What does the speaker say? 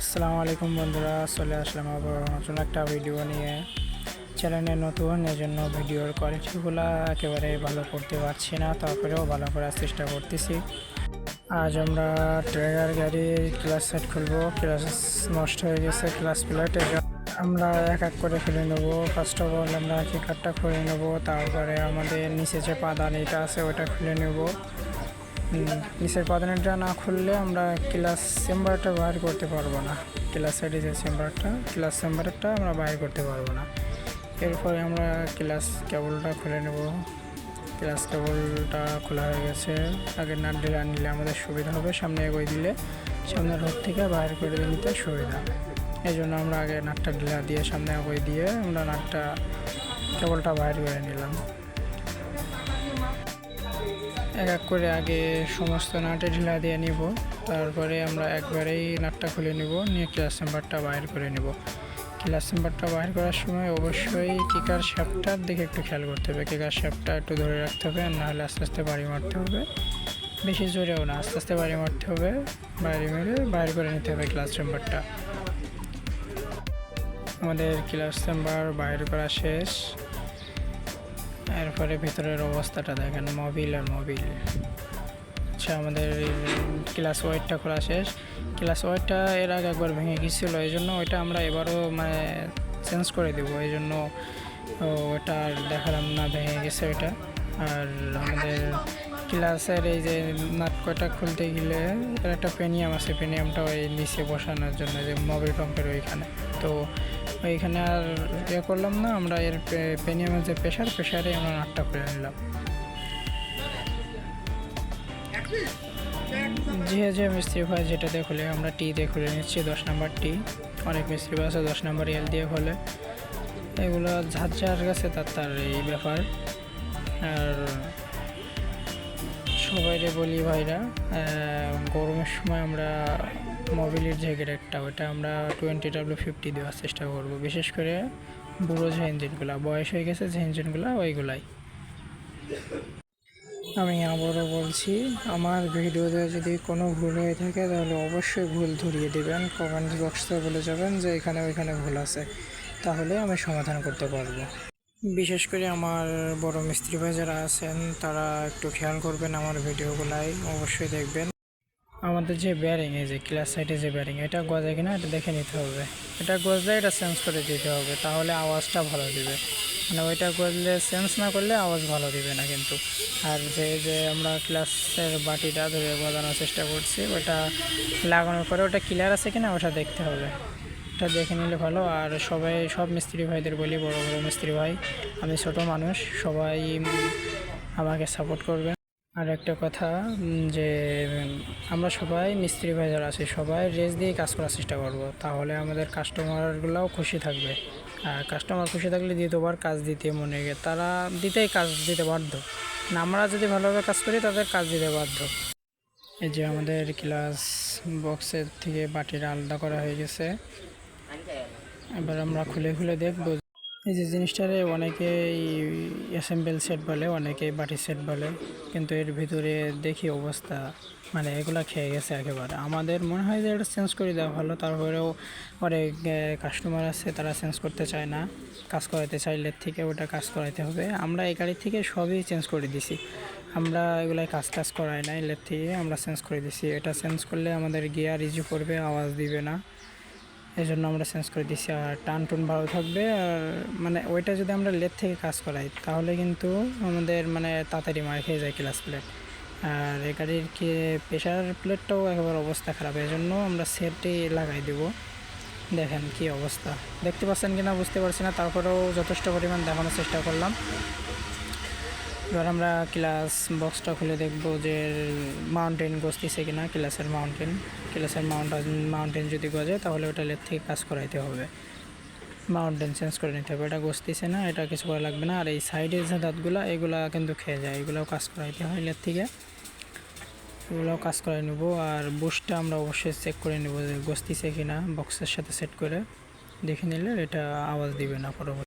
আসসালামু আলাইকুম বন্ধুরা, চলে আসলাম আবার নতুন একটা ভিডিও নিয়ে। চ্যানেলে নতুন, এজন্য ভিডিওর কোয়ালিটিগুলো একেবারে ভালো করতে পারছি না, তারপরেও ভালো করার চেষ্টা করতেছি। আজ আমরা ট্রেগার গাড়ির ক্লাস সেট খুলবো। ক্লাস নষ্ট হয়ে গেছে, ক্লাস প্লেট। আমরা এক এক করে খুলে নেবো। ফার্স্ট অফ অল আমরা কিকারটা খুলে নেবো, তারপরে আমাদের নিচে যে পাদানিটা আছে ওটা খুলে নেব। নিচের পাদানিটা না খুললে আমরা ক্লাস চেম্বারটা বাইর করতে পারবো না। ক্লাস সাইডে যে ক্লাস চেম্বারটা আমরা বাইর করতে পারবো না। এরপরে আমরা ক্লাস কেবলটা খুলে নেব। ক্লাস কেবলটা খোলা হয়ে গেছে। আগে নাট ঢিলা নিলে আমাদের সুবিধা হবে, সামনে এগোই দিলে সামনের রোড থেকে বাইর করে নিতে সুবিধা। এই জন্য আমরা আগে নাটটা ঢিলা দিয়ে সামনে এগোই দিয়ে আমরা কেবলটা বাইর করে নিলাম। এক এক করে আগে সমস্ত নাটে ঢিলা দিয়ে নিব, তারপরে আমরা একবারেই নাটটা খুলে নিব, নিয়ে ক্লাস চেম্বারটা বাইর করে নিব। ক্লাস চেম্বারটা বাইর করার সময় অবশ্যই কিকার শ্যাফটটার দিকে একটু খেয়াল করতে হবে। কিকার শ্যাফটটা একটু ধরে রাখতে হবে, আর নাহলে আস্তে আস্তে বাড়ি মারতে হবে। বেশি জোরেও না, আস্তে আস্তে বাড়ি মারতে হবে। বাড়ি মেরে বাইর করে নিতে হবে ক্লাস চেম্বারটা। আমাদের ক্লাস চেম্বার বাইর করা শেষ। এরপরে ভিতরের অবস্থাটা দেখেন, মোবিল। আচ্ছা, আমাদের ক্লাস ওয়েটটা খোলা শেষ। ক্লাস ওয়েটটা এর আগে একবার ভেঙে গিয়েছিলো, এই জন্য ওইটা আমরা এবারও চেঞ্জ করে দেবো। এই জন্য ওটা আর দেখালাম না, ভেঙে গেছে ওইটা। আর আমাদের ক্লাসের এই যে নাট কয়টা খুলতে গেলে এর একটা পেনিয়াম আছে, পেনিয়ামটা ওই নিচে বসানোর জন্য, যে মোবিল পাম্পের ওইখানে। তো ওইখানে আর করলাম না, আমরা এর পেনিয়ামের যে প্রেশারে আমরা নাটটা খুলে নিলাম। যে মিস্ত্রি ভাই যেটাতে খুলে, আমরা টি দিয়ে খুলে নিচ্ছি, 10 নম্বর টি। অনেক মিস্ত্রি ভাই আছে 10 নম্বর এল দিয়ে খোলে। এগুলো যার কাছে তার এই ব্যাপার। আর সবাইরে বলি ভাইরা, গরমের সময় আমরা মোবিলের যে গ্রেডটা ওটা আমরা 20W50 দেওয়ার চেষ্টা করব, বিশেষ করে বুড়ো যে ইঞ্জিনগুলো, বয়স হয়ে গেছে যে ইঞ্জিনগুলো, ওইগুলাই। আমি আবারও বলছি, আমার ভিডিওতে যদি কোনো ভুল হয়ে থাকে তাহলে অবশ্যই ভুল ধরিয়ে দেবেন, কমেন্ট বক্সে বলে যাবেন যে এখানে ওইখানে ভুল আছে, তাহলে আমি সমাধান করতে পারবো। বিশেষ করে আমার বড় মিস্ত্রি ভাই যারা আছেন তারা একটু খেয়াল করবেন, আমার ভিডিওগুলাই অবশ্যই দেখবেন। আমাদের যে ব্যারিং, এই যে ক্লাস সাইডে যে ব্যারিং, এটা গজে কিনা এটা দেখে নিতে হবে। এটা গজলে এটা চেঞ্জ করে দিতে হবে, তাহলে আওয়াজটা ভালো দিবে। ওইটা গজলে চেঞ্জ না করলে আওয়াজ ভালো দিবে না কিন্তু। আর যে আমরা ক্লাসের বাটিটা ধরে বাজানোর চেষ্টা করছি, ওটা লাগানোর পরে ওটা ক্লিয়ার আছে কিনা ওটা দেখতে হবে, এটা দেখে নিলে ভালো। আর সব মিস্ত্রি ভাইদের বলি, বড় মিস্ত্রি ভাই, আমি ছোট মানুষ, সবাই আমাকে সাপোর্ট করবেন। আর একটা কথা, যে আমরা সবাই মিস্ত্রি ভাই যারা আছি সবাই রেস্ট দিয়ে কাজ করার চেষ্টা করব, তাহলে আমাদের কাস্টমারগুলোও খুশি থাকবে। আর কাস্টমার খুশি থাকলে দ্বিতীয়বার কাজ দিতে মনে গে তারা কাজ দিতে বাধ্য। আমরা যদি ভালোভাবে কাজ করি তাদের কাজ দিতে বাধ্য। এই যে আমাদের ক্লাস বক্সের থেকে বাটিটা আলাদা করা হয়ে গেছে। এবার আমরা খুলে দেখব। এই যে জিনিসটারে অনেকেই অ্যাসেম্বল সেট বলে, অনেকেই বাটি সেট বলে, কিন্তু এর ভিতরে দেখি অবস্থা এগুলা খেয়ে গেছে একেবারে। আমাদের মনে হয় যে এটা চেঞ্জ করে দেওয়া ভালো, তারপরেও অনেক কাস্টমার আছে তারা চেঞ্জ করতে চায় না, কাজ করাতে চাইলে থেকে ওটা কাজ করাইতে হবে। আমরা এই গাড়ি থেকে সবই চেঞ্জ করে দিছি, আমরা এগুলাই কাজ করাই না, এর থেকে আমরা চেঞ্জ করে দিছি। এটা চেঞ্জ করলে আমাদের গিয়ার ইজি পড়বে, আওয়াজ দিবে না, এই জন্য আমরা চেঞ্জ করে দিচ্ছি। আর টান ভালো থাকবে। আর ওইটা যদি আমরা লেট থেকে কাজ করাই তাহলে কিন্তু আমাদের তাড়াতাড়ি মার খেয়ে যায় ক্লাস প্লেট। আর এই গাড়ির প্রেশার প্লেটটাও একেবারে অবস্থা খারাপ, এই জন্য আমরা সেটই লাগাই দেব। দেখেন কি অবস্থা, দেখতে পাচ্ছেন কিনা বুঝতে পারছি না, তারপরেও যথেষ্ট পরিমাণ দেখানোর চেষ্টা করলাম। এবার আমরা ক্লাস বক্সটা খুলে দেখব যে মাউন্টেন গজতেছে কিনা। ক্লাসের মাউন্টেন যদি গজে তাহলে ওটা লেট থেকে কাজ করাইতে হবে, মাউন্টেন চেঞ্জ করে নিতে হবে। এটা গজতেছে না, এটা কিছু করা লাগবে না। আর এই সাইডের যে দাঁতগুলো এগুলা কিন্তু খেয়ে যায়, এগুলোও কাজ করাইতে হয় লেট থেকে, এগুলোও কাজ করাই নেব। আর বুশটা আমরা অবশ্যই চেক করে নেব যে গজতেছে কিনা, বক্সের সাথে সেট করে দেখে নিলে এটা আওয়াজ দিবে না পরবর্তী।